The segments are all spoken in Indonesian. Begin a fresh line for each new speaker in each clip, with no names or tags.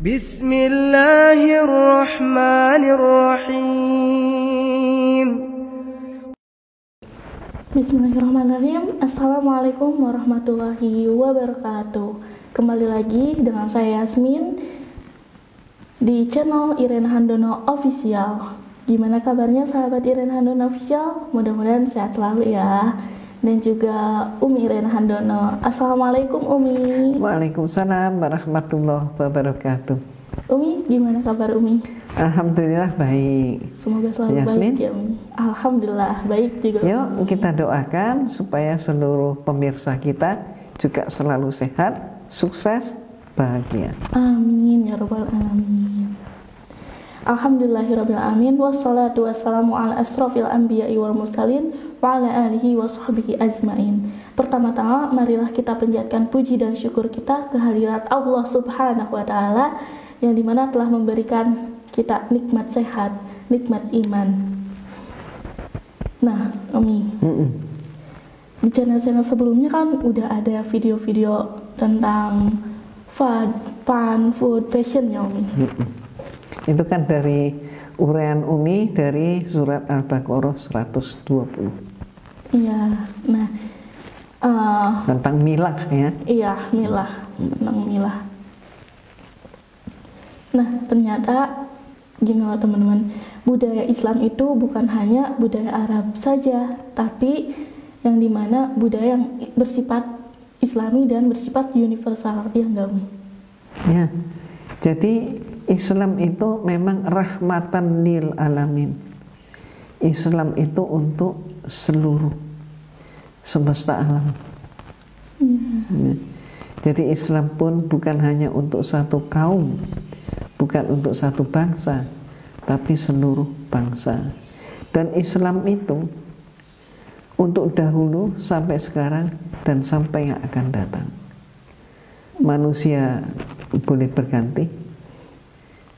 Bismillahirrahmanirrahim.
Bismillahirrahmanirrahim. Assalamualaikum warahmatullahi wabarakatuh. Kembali lagi dengan saya Yasmin di channel Irena Handono Official. Gimana kabarnya sahabat Irena Handono Official? Mudah-mudahan sehat selalu ya. Dan juga Umi Irena Handono. Assalamualaikum Umi.
Waalaikumsalam warahmatullahi wabarakatuh.
Umi, gimana kabar Umi?
Alhamdulillah baik.
Semoga selalu
Yasmin?
baik ya Umi. Alhamdulillah baik juga.
Yuk
Umi.
kita doakan supaya seluruh pemirsa kita juga selalu sehat, sukses, bahagia.
Amin ya rabbal alamin. Alhamdulillahirabbil alamin wassalatu wassalamu ala asrofil anbiya'i wal mursalin wa ala alihi wa sahbihi ajmain. Pertama-tama marilah kita panjatkan puji dan syukur kita ke hadirat Allah Subhanahu wa taala yang dimana telah memberikan kita nikmat sehat, nikmat iman. Nah, Umi, di channel-channel sebelumnya kan udah ada video-video tentang fun, food, fashion ya Umi.
Itu kan dari uraian Umi dari surat Al-Baqarah 120
Iya, nah
tentang milah ya.
iya, milah, tentang milah. Nah, ternyata gini loh teman-teman, budaya Islam itu bukan hanya budaya Arab saja, tapi yang dimana budaya yang bersifat Islami dan bersifat universal, ya enggak Umi?
Ya, jadi Islam itu memang rahmatan lil alamin. Islam itu untuk seluruh semesta alam. Ya. Jadi Islam pun bukan hanya untuk satu kaum, bukan untuk satu bangsa, tapi seluruh bangsa. Dan Islam itu untuk dahulu sampai sekarang dan sampai yang akan datang. Manusia boleh berganti,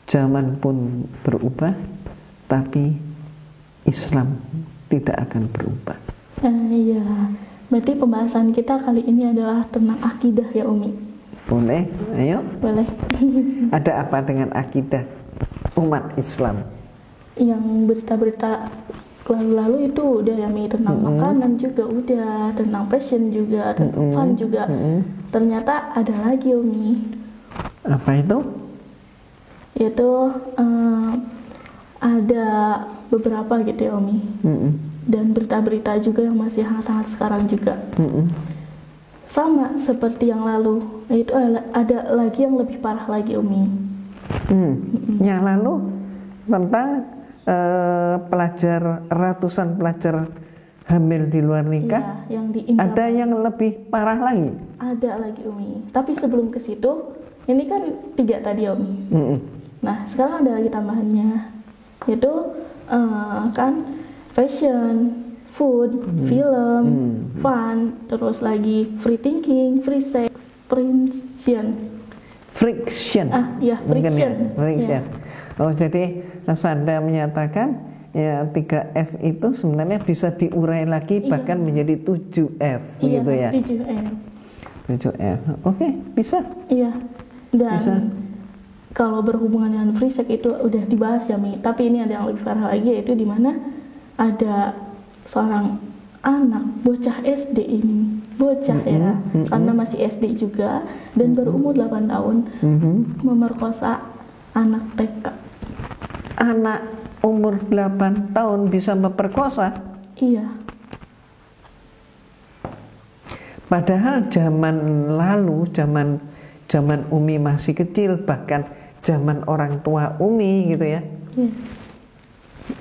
zaman pun berubah, tapi Islam tidak akan berubah.
Iya, berarti pembahasan kita kali ini adalah tentang akidah ya Umi.
Boleh? Ayo.
Boleh.
Ada apa dengan akidah umat Islam?
Yang berita-berita lalu-lalu itu udah ya Mi, tentang makanan juga udah, tentang fashion juga, tentang fun juga. Ternyata ada lagi Umi.
Apa itu?
Yaitu ada beberapa gitu ya Umi. Dan berita-berita juga yang masih hangat-hangat sekarang juga. Sama seperti yang lalu, yaitu ada lagi yang lebih parah lagi Umi.
Yang lalu tentang ratusan pelajar hamil di luar nikah.
Iya, yang di
ada yang lebih parah lagi.
Ada lagi Umi. Tapi sebelum ke situ, ini kan 3 tadi Umi. Nah sekarang ada lagi tambahannya, yaitu kan fashion, food, film, fun, terus lagi free thinking, free sex, friction.
Ya,
friction.
Friction. Ya. Oh, jadi Sanda menyatakan ya 3F itu sebenarnya bisa diurai lagi bahkan menjadi 7F gitu ya.
7F.
7F. Oke, bisa.
Iya. Dan
bisa.
Kalau berhubungan dengan free sex itu udah dibahas ya Mi. Tapi ini ada yang lebih parah lagi, yaitu di mana ada seorang anak bocah SD ini, bocah ya, karena masih SD juga dan baru umur 8 tahun, memerkosa anak TK.
Anak umur 8 tahun bisa memperkosa?
Iya.
Padahal zaman lalu, zaman Umi masih kecil, bahkan zaman orang tua Umi gitu ya.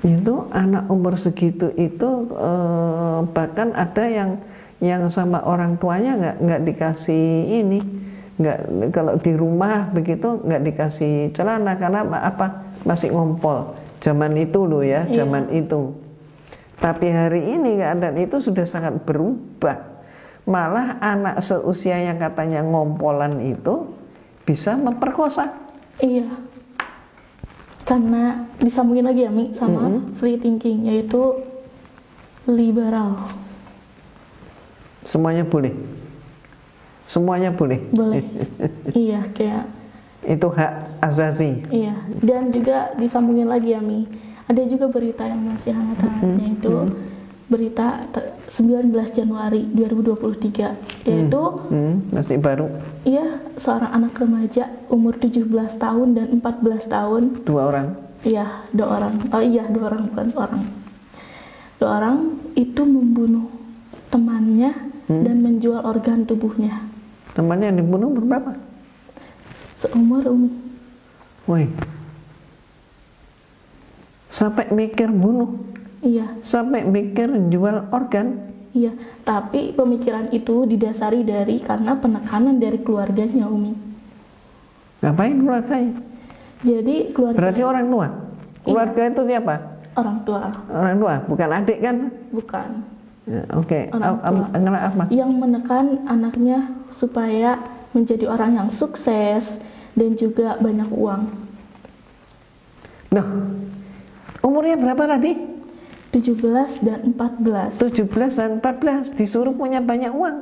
Itu anak umur segitu itu bahkan ada yang sama orang tuanya nggak dikasih ini, nggak, kalau di rumah begitu nggak dikasih celana karena apa, masih ngompol zaman itu loh ya. Zaman itu. Tapi hari ini keadaan itu sudah sangat berubah, malah anak seusia yang katanya ngompolan itu bisa memperkosa.
Iya. Karena disambungin lagi ya Mi sama free thinking, yaitu liberal.
Semuanya boleh. Semuanya boleh.
Boleh. Iya, kayak
Itu hak azazi.
Iya, dan juga disambungin lagi ya Mi. Ada juga berita yang masih hangat-hangatnya itu berita 19 Januari 2023 yaitu
masih baru.
Iya, seorang anak remaja umur 17 tahun dan 14 tahun.
2 orang.
Iya, 2 orang. Oh iya, 2 orang bukan seorang. 2 orang itu membunuh temannya dan menjual organ tubuhnya.
Temannya yang dibunuh berapa?
Seumur Umi.
Woi. Sampai mikir bunuh.
Iya.
Sampai mikir jual organ.
Iya, tapi pemikiran itu didasari karena penekanan dari keluarganya, Umi.
Ngapain keluarganya?
Jadi keluarga.
Berarti orang tua. Keluarga itu siapa?
Orang tua.
Orang tua, bukan adik kan?
Bukan.
Ya, Oke.
Apa? Yang menekan anaknya supaya menjadi orang yang sukses dan juga banyak uang.
Nah, umurnya berapa tadi?
17 dan 14.
17 dan 14 disuruh punya banyak uang.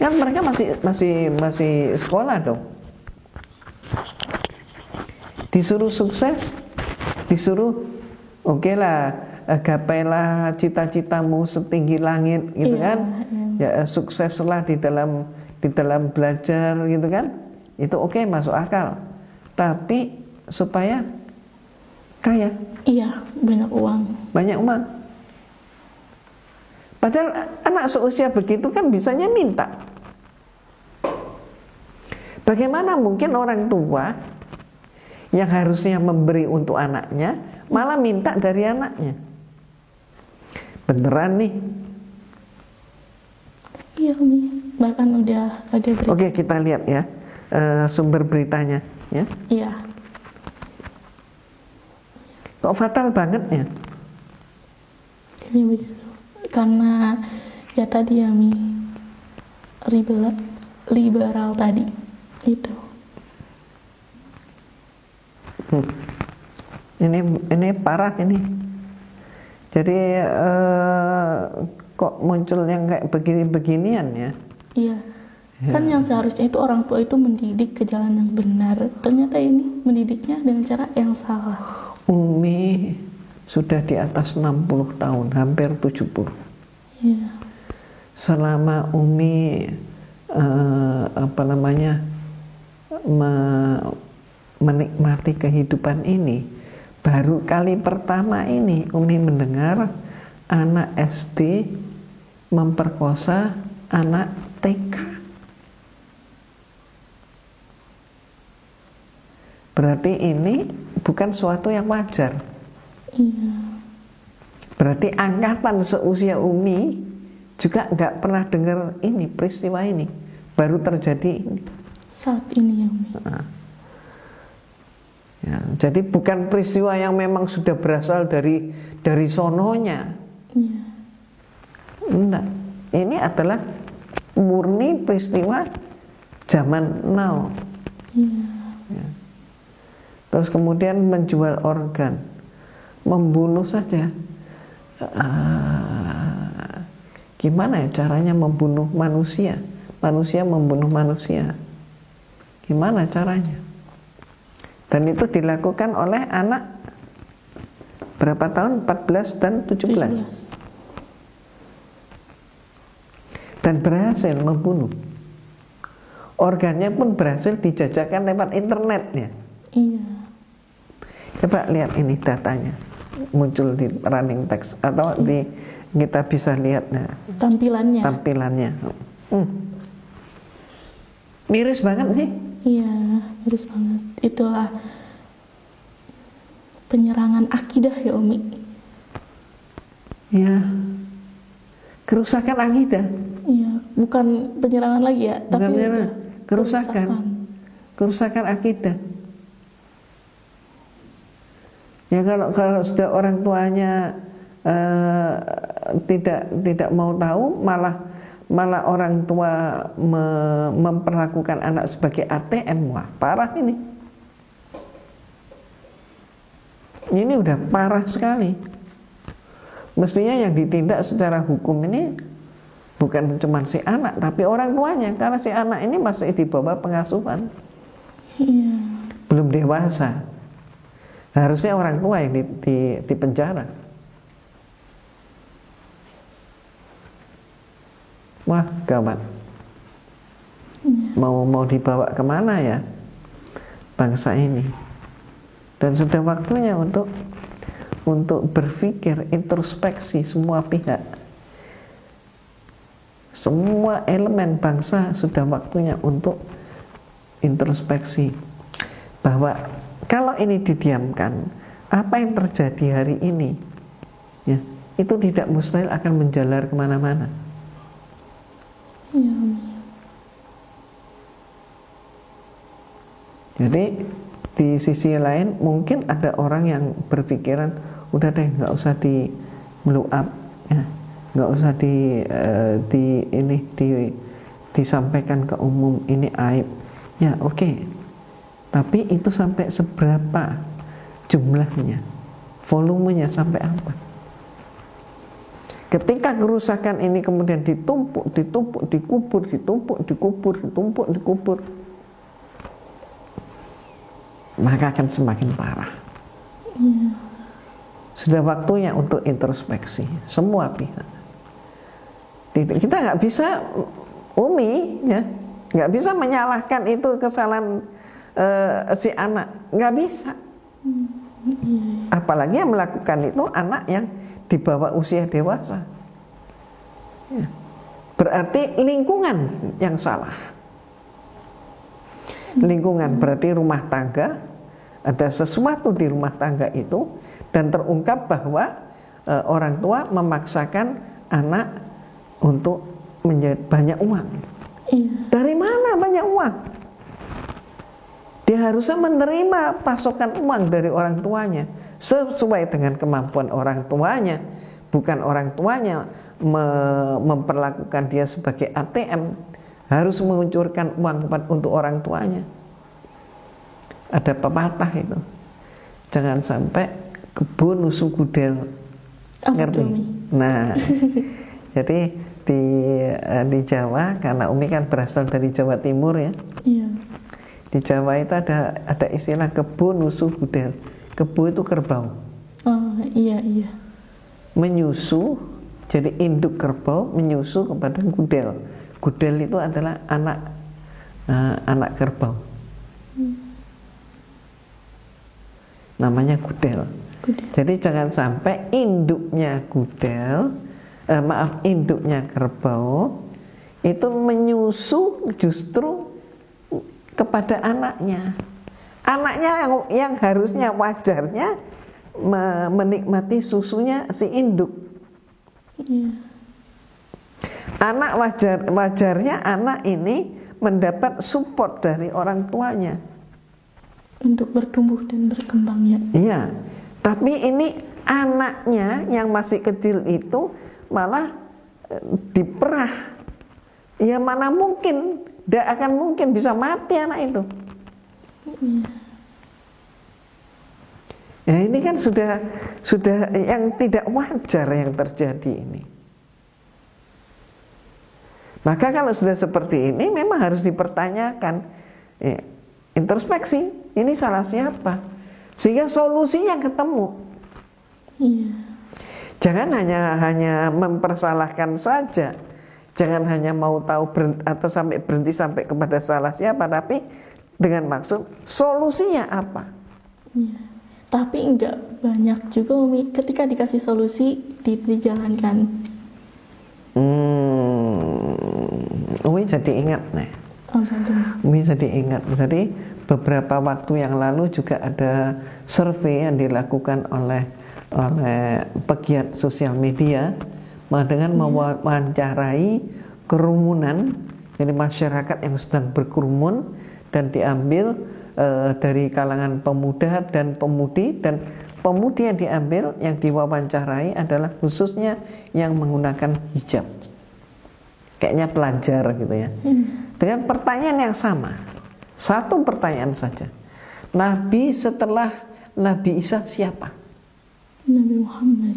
Kan mereka masih sekolah dong. Disuruh sukses, disuruh oke lah, gapailah cita-citamu setinggi langit gitu kan. Ya sukseslah di dalam belajar gitu kan. Itu oke, masuk akal. Tapi supaya kaya.
Iya, banyak uang.
Banyak uang. Padahal anak seusia begitu kan bisanya minta. Bagaimana mungkin orang tua yang harusnya memberi untuk anaknya malah minta dari anaknya? Beneran nih.
Iya, Umi. Bahkan udah ada berita.
Oke, kita lihat ya sumber beritanya ya.
Iya.
Kok fatal banget ya?
Karena ya tadi ya Mi, liberal tadi itu.
Ini parah ini. Jadi kok muncul yang kayak begini-beginian ya?
Iya. Kan yang seharusnya itu orang tua itu mendidik ke jalan yang benar. Ternyata ini mendidiknya dengan cara yang salah.
Umi sudah di atas 60 tahun, hampir 70.
Iya.
Selama Umi menikmati kehidupan ini, baru kali pertama ini Umi mendengar anak SD memperkosa anak TK. Berarti ini bukan suatu yang wajar.
Iya.
Berarti angkatan seusia Umi juga nggak pernah dengar ini peristiwa ini, baru terjadi ini.
Saat ini ya Umi.
Ya, jadi bukan peristiwa yang memang sudah berasal dari sononya.
Iya.
Enggak. Ini adalah murni peristiwa zaman now.
Iya.
Ya. Terus kemudian menjual organ, membunuh saja. Gimana ya caranya membunuh manusia? Manusia membunuh manusia. Gimana caranya? Dan itu dilakukan oleh anak berapa tahun? 14 dan 17. Dan berhasil membunuh. Organnya pun berhasil dijajakan lewat internetnya.
Iya.
Coba lihat ini datanya muncul di running text atau di kita bisa lihat tampilannya. Miris banget sih.
Iya, miris banget. Itulah penyerangan akidah ya Umi.
Ya, kerusakan akidah.
Iya, bukan penyerangan lagi ya,
Bukan
tapi itu
kerusakan akidah. Ya kalau sudah orang tuanya tidak mau tahu, malah orang tua memperlakukan anak sebagai ATM, wah parah ini. Ini udah parah sekali. Mestinya yang ditindak secara hukum ini Bukan cuma si anak, tapi orang tuanya. Karena si anak ini masih di bawah pengasuhan, belum dewasa. Harusnya orang tua yang di penjara. Wah, gawat. Mau dibawa kemana ya bangsa ini? Dan sudah waktunya untuk berpikir, introspeksi semua pihak. Semua elemen bangsa sudah waktunya untuk introspeksi. Bahwa kalau ini didiamkan, apa yang terjadi hari ini, ya, itu tidak mustahil akan menjalar kemana-mana. Jadi di sisi lain mungkin ada orang yang berpikiran, udah deh nggak usah di blow up, ya, nggak usah disampaikan ke umum, ini aib. Ya oke. Tapi itu sampai seberapa jumlahnya, volumenya sampai apa? Ketika kerusakan ini kemudian ditumpuk, dikubur, maka akan semakin parah. Sudah waktunya untuk introspeksi semua pihak. Kita nggak bisa ya, nggak bisa menyalahkan itu kesalahan si anak, nggak bisa. Apalagi yang melakukan itu anak yang di bawah usia dewasa, ya. Berarti lingkungan yang salah. Lingkungan berarti rumah tangga, ada sesuatu di rumah tangga itu, dan terungkap bahwa orang tua memaksakan anak untuk banyak uang. Dari mana banyak uang? Dia harusnya menerima pasokan uang dari orang tuanya sesuai dengan kemampuan orang tuanya, bukan orang tuanya memperlakukan dia sebagai ATM, harus menguncurkan uang untuk orang tuanya. Ada pepatah itu, jangan sampai kebun nusuk gudel. Ngerti? Nah, jadi di Jawa, karena Umi kan berasal dari Jawa Timur ya. Iya. Di Jawa itu ada istilah kebun nusuk gudel. Kebu itu kerbau.
Oh iya.
Menyusu, jadi induk kerbau menyusu kepada gudel. Gudel itu adalah anak kerbau. Namanya gudel. Jadi jangan sampai induknya induknya kerbau itu menyusu justru kepada anaknya. Anaknya yang harusnya wajarnya menikmati susunya si induk. Anak wajarnya anak ini mendapat support dari orang tuanya
untuk bertumbuh dan berkembang, ya.
Iya. Tapi ini anaknya yang masih kecil itu malah diperah. Ya mana mungkin, tidak akan mungkin bisa mati anak itu. Ya ini kan sudah yang tidak wajar yang terjadi ini. Maka kalau sudah seperti ini memang harus dipertanyakan, introspeksi, ini salah siapa? Sehingga solusinya ketemu. Jangan hanya mempersalahkan saja. Jangan hanya mau tahu atau sampai berhenti sampai kepada salah siapa, tapi dengan maksud solusinya apa.
Tapi enggak banyak juga Umi, ketika dikasih solusi dijalankan.
Umi jadi ingat nih. Umi jadi ingat. Jadi beberapa waktu yang lalu juga ada survei yang dilakukan oleh pegiat sosial media dengan mewawancarai kerumunan, jadi masyarakat yang sedang berkerumun, dan diambil dari kalangan pemuda dan pemudi, dan pemudi yang diambil yang diwawancarai adalah khususnya yang menggunakan hijab, kayaknya pelajar gitu ya, dengan pertanyaan yang sama, satu pertanyaan saja, Nabi setelah Nabi Isa siapa?
Nabi Muhammad.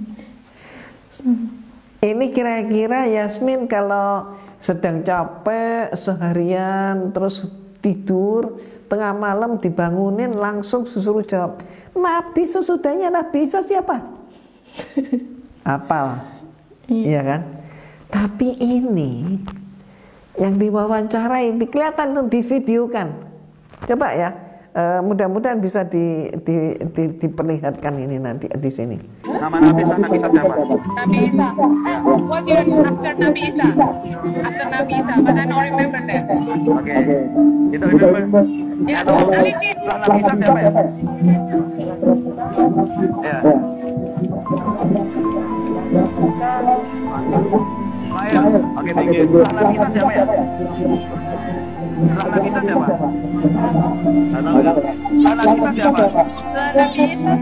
Ini kira-kira Yasmin kalau sedang capek seharian terus tidur, tengah malam dibangunin langsung disuruh jawab, Nabi sesudahnya Nabi Isa siapa? Apal, iya kan? Tapi ini yang diwawancarai kelihatan tuh divideokan. Coba ya, mudah-mudahan bisa diperlihatkan ini nanti di sini.
Nama Nabi Isa siapa?
Nabi Isa. What year after Nabi Isa? After Nabi Isa, but I don't remember that.
Oke, itu remember.
Yeah,
Atau
only this.
setelah Nabi Isa siapa ya? Ya. Ismail. Oke, thank you. Setelah Nabi Isa siapa ya? Setelah Nabi Isa siapa? Setelah Nabi Isa siapa?
Nabi Isa.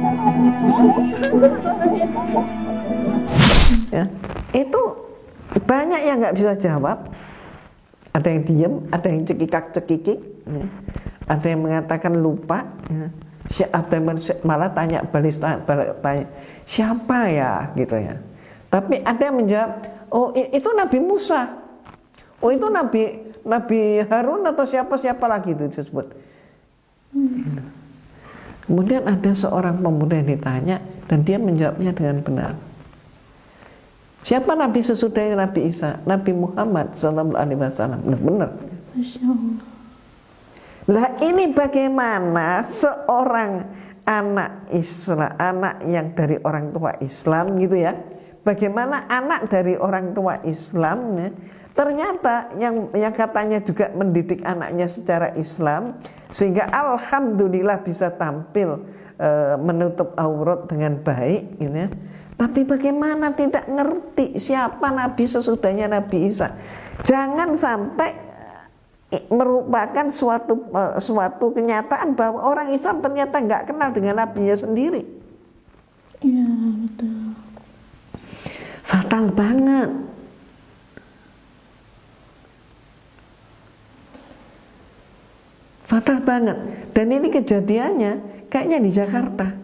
Ya, itu banyak yang nggak bisa jawab. Ada yang diem, ada yang cekikak-cekikik, ya. Ada yang mengatakan lupa, ya. Ada yang malah tanya tanya siapa ya, gitu ya. Tapi ada yang menjawab, oh itu Nabi Musa, oh itu Nabi Harun atau siapa lagi itu disebut. Kemudian ada seorang pemuda yang ditanya dan dia menjawabnya dengan benar. Siapa Nabi sesudahnya Nabi Isa? Nabi Muhammad SAW. Benar.
Masya Allah.
Lah ini bagaimana seorang anak Islam, anak yang dari orang tua Islam gitu ya? Bagaimana anak dari orang tua Islam ya, ternyata yang katanya juga mendidik anaknya secara Islam sehingga alhamdulillah bisa tampil menutup aurat dengan baik gitu ya. Tapi bagaimana tidak ngerti siapa Nabi sesudahnya Nabi Isa. Jangan sampai merupakan suatu kenyataan bahwa orang Islam ternyata nggak kenal dengan nabinya sendiri.
Iya, betul.
Fatal banget. Fatal banget. Dan ini kejadiannya kayaknya di Jakarta.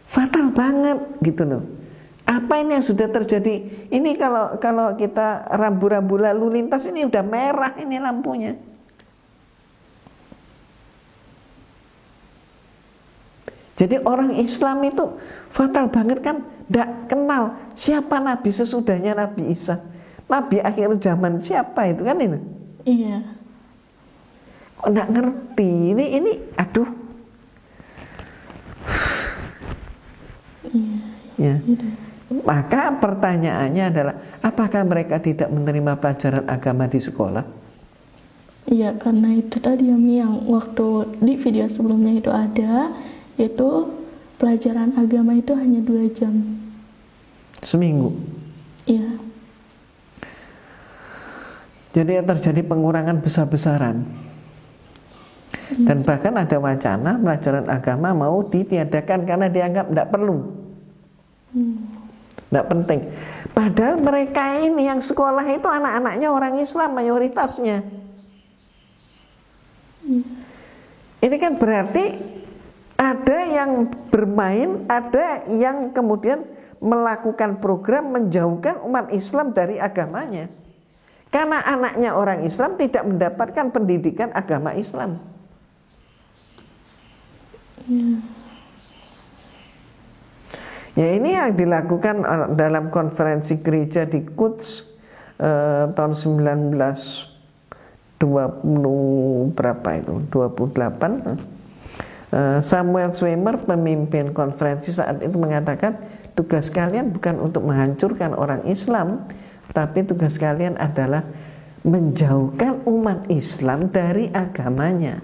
Fatal banget gitu loh. Apa ini yang sudah terjadi? Ini kalau kita rambu-rambu lalu lintas ini udah merah ini lampunya. Jadi orang Islam itu fatal banget kan, tidak kenal siapa Nabi sesudahnya Nabi Isa. Nabi akhir zaman siapa itu kan ini?
Iya.
Kok tidak ngerti? Ini aduh.
Iya.
Ya. Maka pertanyaannya adalah apakah mereka tidak menerima pelajaran agama di sekolah?
Iya, karena itu tadi yang waktu di video sebelumnya itu ada, itu pelajaran agama itu hanya 2 jam
seminggu.
Iya.
Jadi terjadi pengurangan besar-besaran. Dan bahkan ada wacana pelajaran agama mau ditiadakan karena dianggap tidak perlu, tidak penting. Padahal mereka ini yang sekolah itu anak-anaknya orang Islam mayoritasnya. Ini kan berarti ada yang bermain, ada yang kemudian melakukan program menjauhkan umat Islam dari agamanya. Karena anaknya orang Islam tidak mendapatkan pendidikan agama Islam. Ya ini yang dilakukan dalam konferensi gereja di Quds tahun 1920 berapa itu? 28. Samuel Zwemer pemimpin konferensi saat itu mengatakan tugas kalian bukan untuk menghancurkan orang Islam, tapi tugas kalian adalah menjauhkan umat Islam dari agamanya.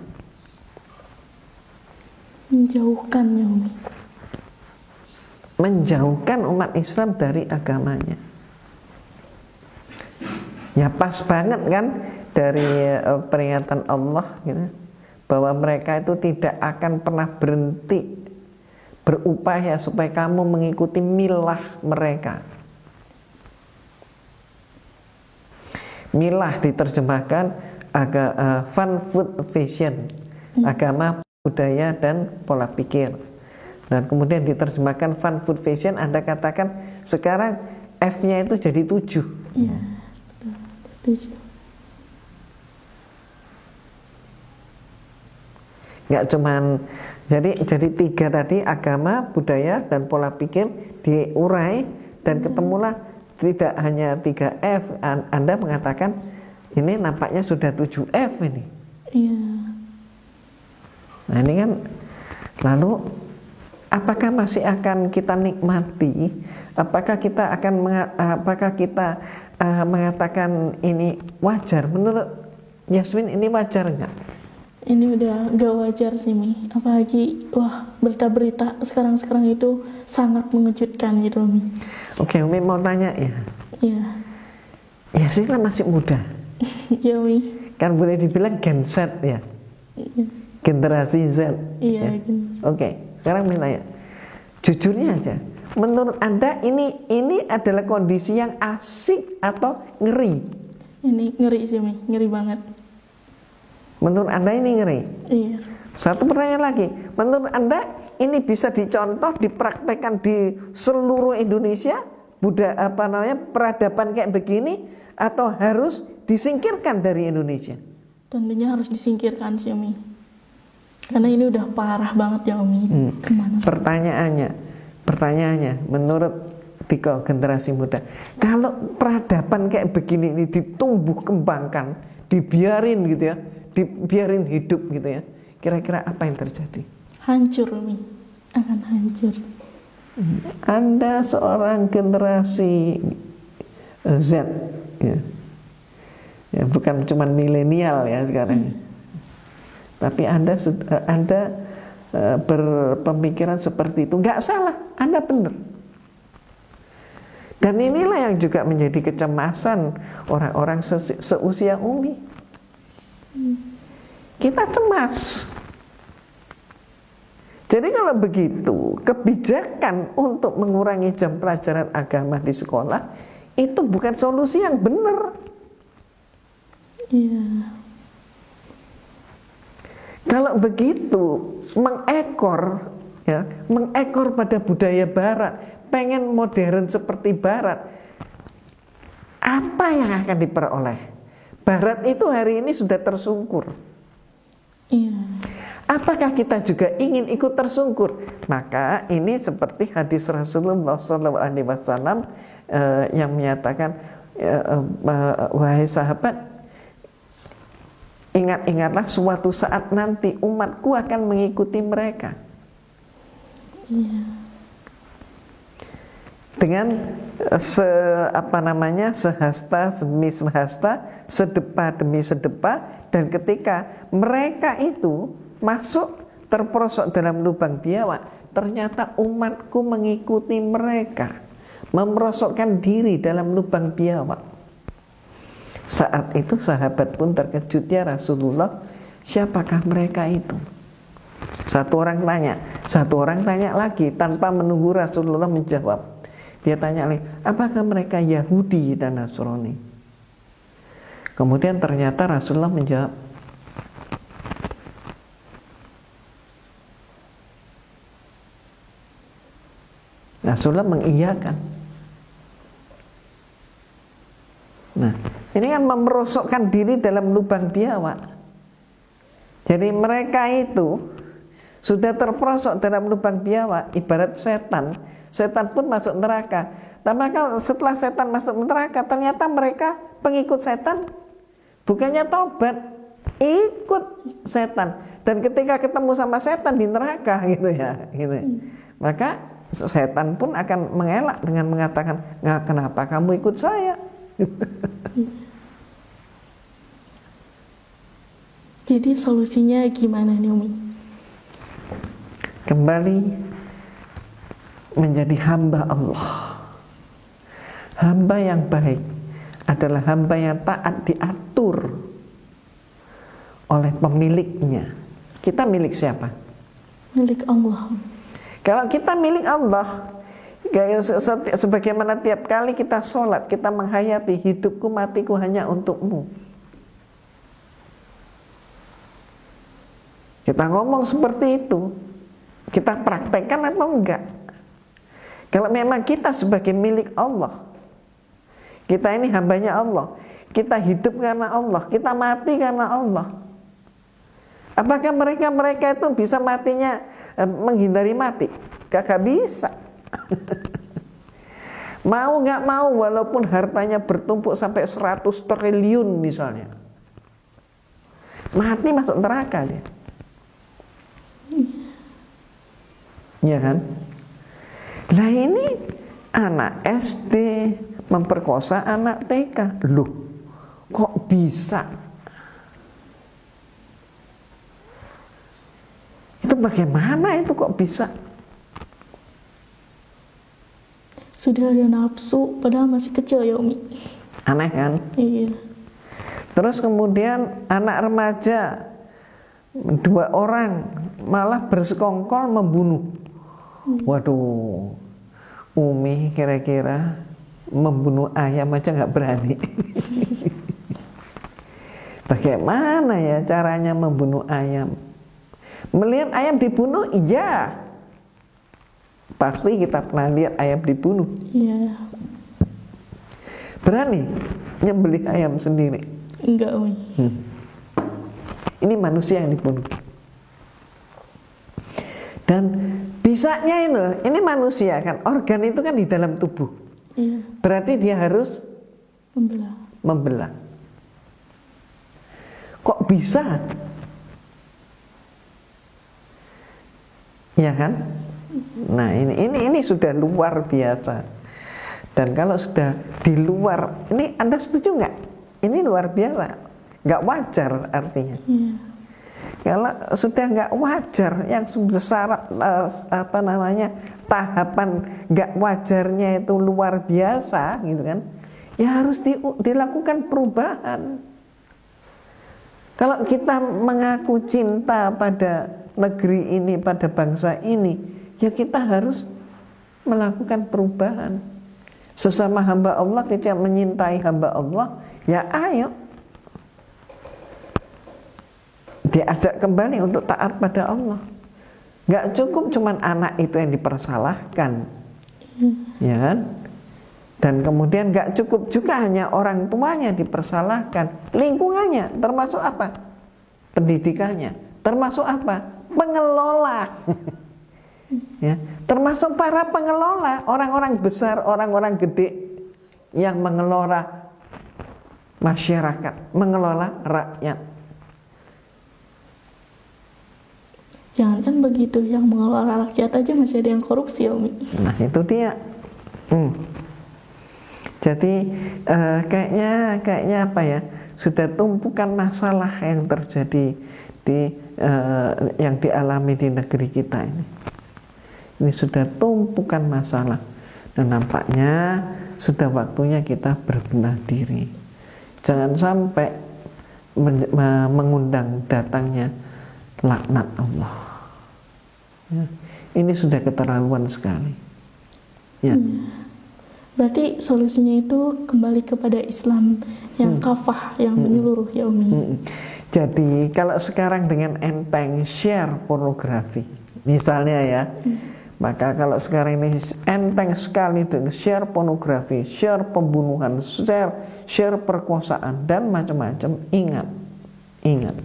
Menjauhkan umat Islam dari agamanya. Ya pas banget kan dari peringatan Allah gitu, bahwa mereka itu tidak akan pernah berhenti berupaya supaya kamu mengikuti milah mereka. Milah diterjemahkan fun food fashion, agama budaya, dan pola pikir. Dan kemudian diterjemahkan fun, food, fashion, Anda katakan sekarang F-nya itu jadi 7.
Iya, betul. 7.
Nggak cuman jadi 3 tadi, agama, budaya, dan pola pikir diurai dan ketemulah tidak hanya 3F. Anda mengatakan ini nampaknya sudah 7F ini.
Iya.
Nah ini kan, lalu apakah masih akan kita nikmati? Apakah kita akan mengatakan ini wajar? Menurut Yasmin ini wajar nggak?
Ini udah gak wajar sih Mi. Apalagi berita-berita sekarang itu sangat mengejutkan gitu Mi.
Oke, Umi mau tanya ya.
Iya.
Yasmin kan masih muda.
Iya Mi.
Kan boleh dibilang Gen Z ya.
Iya.
Generasi Z.
Iya.
Ya. Oke, sekarang Umi tanya. Jujurnya aja, menurut Anda ini adalah kondisi yang asik atau ngeri?
Ini ngeri sih Mi, ngeri banget.
Menurut Anda ini ngeri?
Iya.
Satu pertanyaan lagi, menurut Anda ini bisa dicontoh, dipraktekkan di seluruh Indonesia, peradaban kayak begini, atau harus disingkirkan dari Indonesia?
Tentunya harus disingkirkan sih Mi. Karena ini udah parah banget ya Umi.
Pertanyaannya, menurut Diko generasi muda, kalau peradaban kayak begini ini ditumbuh kembangkan, dibiarin gitu ya, dibiarin hidup gitu ya, kira-kira apa yang terjadi?
Hancur Umi, akan hancur.
Anda seorang generasi Z ya, bukan cuma milenial ya sekarang. Tapi Anda berpemikiran seperti itu, nggak salah, Anda benar. Dan inilah yang juga menjadi kecemasan orang-orang seusia Umi. Kita cemas. Jadi kalau begitu, kebijakan untuk mengurangi jam pelajaran agama di sekolah itu bukan solusi yang benar.
Iya.
Kalau begitu, mengekor pada budaya Barat, pengen modern seperti Barat, apa yang akan diperoleh? Barat itu hari ini sudah tersungkur.
Iya.
Apakah kita juga ingin ikut tersungkur? Maka ini seperti hadis Rasulullah SAW yang menyatakan, wahai sahabat, ingat-ingatlah suatu saat nanti umatku akan mengikuti mereka.
Iya.
Dengan sehasta demi sehasta, sedepa demi sedepa, dan ketika mereka itu masuk terperosok dalam lubang biawak, ternyata umatku mengikuti mereka, memerosokkan diri dalam lubang biawak. Saat itu sahabat pun terkejut, ya Rasulullah, siapakah mereka itu? Satu orang tanya lagi tanpa menunggu Rasulullah menjawab. Dia tanya lagi, apakah mereka Yahudi dan Nasrani? Kemudian ternyata Rasulullah menjawab, Rasulullah mengiyakan. Nah, ini kan memerosokkan diri dalam lubang biawak. Jadi mereka itu sudah terperosok dalam lubang biawak, ibarat setan. Setan pun masuk neraka. Tapi kalau setelah setan masuk neraka, ternyata mereka pengikut setan, bukannya tobat, ikut setan. Dan ketika ketemu sama setan di neraka gitu ya, gitu. Maka setan pun akan mengelak dengan mengatakan, "Nggak, kenapa kamu ikut saya?"
Jadi solusinya gimana nih Umi?
Kembali menjadi hamba Allah. Hamba yang baik adalah hamba yang taat diatur oleh pemiliknya. Kita milik siapa?
Milik Allah.
Kalau kita milik Allah, sebagaimana tiap kali kita sholat, kita menghayati hidupku matiku hanya untukmu. Kita ngomong seperti itu, kita praktekkan atau enggak? Kalau memang kita sebagai milik Allah, kita ini hambanya Allah, kita hidup karena Allah, kita mati karena Allah, apakah mereka itu bisa matinya menghindari mati? Kagak bisa. Mau nggak mau, walaupun hartanya bertumpuk sampai 100 triliun misalnya, mati masuk neraka dia. Ya kan? Lah ini anak SD memperkosa anak TK. Loh, kok bisa? Itu bagaimana itu kok bisa?
Sudah ada nafsu padahal masih kecil ya Umi.
Aneh kan?
Iya.
Terus kemudian anak remaja 2 orang malah bersekongkol membunuh. Waduh, Umi kira-kira membunuh ayam aja nggak berani. Bagaimana ya caranya membunuh ayam? Melihat ayam dibunuh, iya. Pasti kita pernah lihat ayam dibunuh.
Iya.
Berani nyembelih ayam sendiri?
Enggak Umi.
Ini manusia yang dibunuh. Dan bisanya itu, ini manusia kan, organ itu kan di dalam tubuh.
Iya.
Berarti dia harus
Membelah.
Kok bisa? Ya kan? Nah ini sudah luar biasa. Dan kalau sudah di luar, ini Anda setuju nggak? Ini luar biasa, nggak wajar artinya.
Iya.
Kalau sudah nggak wajar, yang sebesar tahapan nggak wajarnya itu luar biasa, gitu kan? Ya harus dilakukan perubahan. Kalau kita mengaku cinta pada negeri ini, pada bangsa ini, ya kita harus melakukan perubahan. Sesama hamba Allah, kita menyintai hamba Allah, ya ayo diajak kembali untuk taat pada Allah. Gak cukup cuman anak itu yang dipersalahkan, ya kan? Dan kemudian gak cukup juga hanya orang tuanya dipersalahkan, lingkungannya, termasuk apa? Pendidikannya, termasuk apa? Pengelola. Ya, termasuk para pengelola, orang-orang besar, orang-orang gede yang mengelola masyarakat, mengelola rakyat.
Jangankan begitu, yang mengelola rakyat aja masih ada yang korupsi ya Umi.
Nah itu dia. Jadi kayaknya apa ya? Sudah tumpukan masalah yang terjadi di yang dialami di negeri kita ini. Ini sudah tumpukan masalah. Dan nampaknya sudah waktunya kita berbenah diri. Jangan sampai mengundang datangnya laknat Allah. Ya, ini sudah keterlaluan sekali. Ya.
Berarti solusinya itu kembali kepada Islam yang kafah, yang menyeluruh ya Umi.
Jadi kalau sekarang dengan enteng share pornografi, misalnya ya, maka kalau sekarang ini enteng sekali dengan share pornografi, share pembunuhan, share perkosaan dan macam-macam, ingat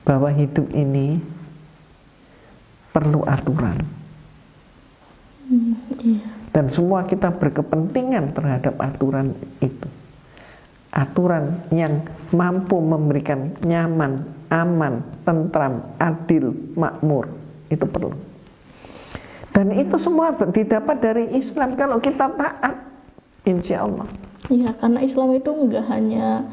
bahwa hidup ini perlu aturan.
Iya.
Dan semua kita berkepentingan terhadap aturan itu. Aturan yang mampu memberikan nyaman, aman, tentram, adil, makmur. Itu perlu. Dan itu semua didapat dari Islam kalau kita taat, insya Allah.
Iya, karena Islam itu enggak hanya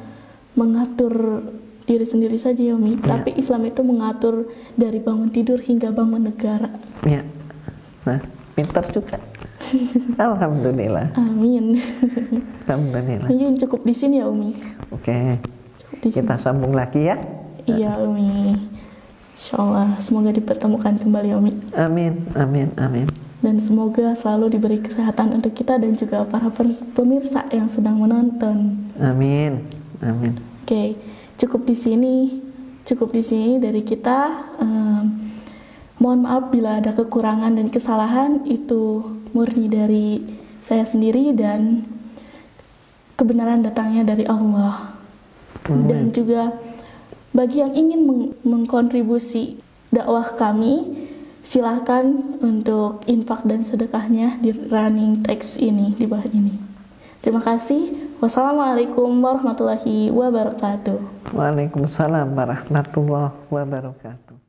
mengatur diri sendiri saja ya Umi, tapi Islam itu mengatur dari bangun tidur hingga bangun negara.
Ya. Nah, pintar juga. Alhamdulillah.
Amin.
Alhamdulillah.
Mungkin cukup di sini ya Umi.
Oke.
Cukup di sini.
Kita sambung lagi ya.
Iya Umi. Insyaallah semoga dipertemukan kembali ya Umi.
Amin, amin, amin.
Dan semoga selalu diberi kesehatan untuk kita dan juga para pemirsa yang sedang menonton.
Amin, amin.
Oke, cukup di sini. cukup di sini dari kita. Mohon maaf bila ada kekurangan dan kesalahan, itu murni dari saya sendiri dan kebenaran datangnya dari Allah. Dan juga bagi yang ingin mengkontribusi dakwah kami, silahkan untuk infak dan sedekahnya di running text ini, di bawah ini. Terima kasih. Wassalamualaikum warahmatullahi wabarakatuh.
Waalaikumsalam warahmatullahi wabarakatuh.